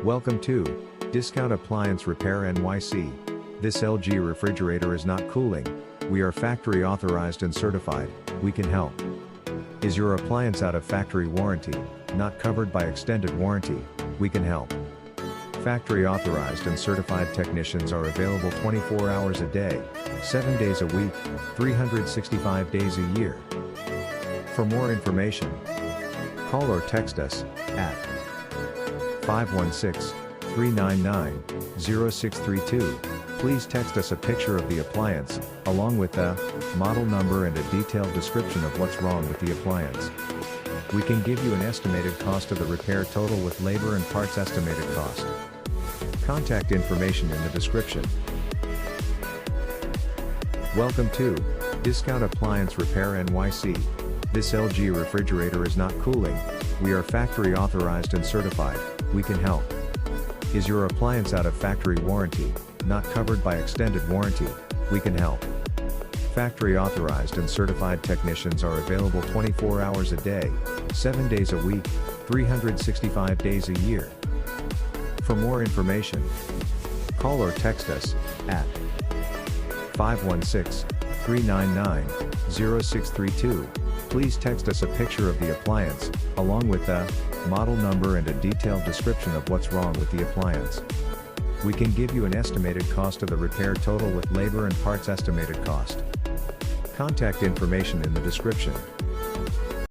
Welcome to Discount Appliance Repair NYC. This LG refrigerator is not cooling. We are factory authorized and certified. We can help. Is your appliance out of factory warranty, not covered by extended warranty? We can help. Factory authorized and certified technicians are available 24 hours a day, 7 days a week, 365 days a year. For more information, call or text us at 516-399-0632. Please text us a picture of the appliance, along with the model number and a detailed description of what's wrong with the appliance. We can give you an estimated cost of the repair total with labor and parts estimated cost. Contact information in the description. Welcome to Discount Appliance Repair NYC. This LG refrigerator is not cooling. We are factory authorized and certified. We can help. Is your appliance out of factory warranty, not covered by extended warranty? We can help. Factory authorized and certified technicians are available 24 hours a day, 7 days a week, 365 days a year. For more information, call or text us at 516-399-0632. Please text us a picture of the appliance, along with the model number and a detailed description of what's wrong with the appliance. We can give you an estimated cost of the repair total with labor and parts estimated cost. Contact information in the description.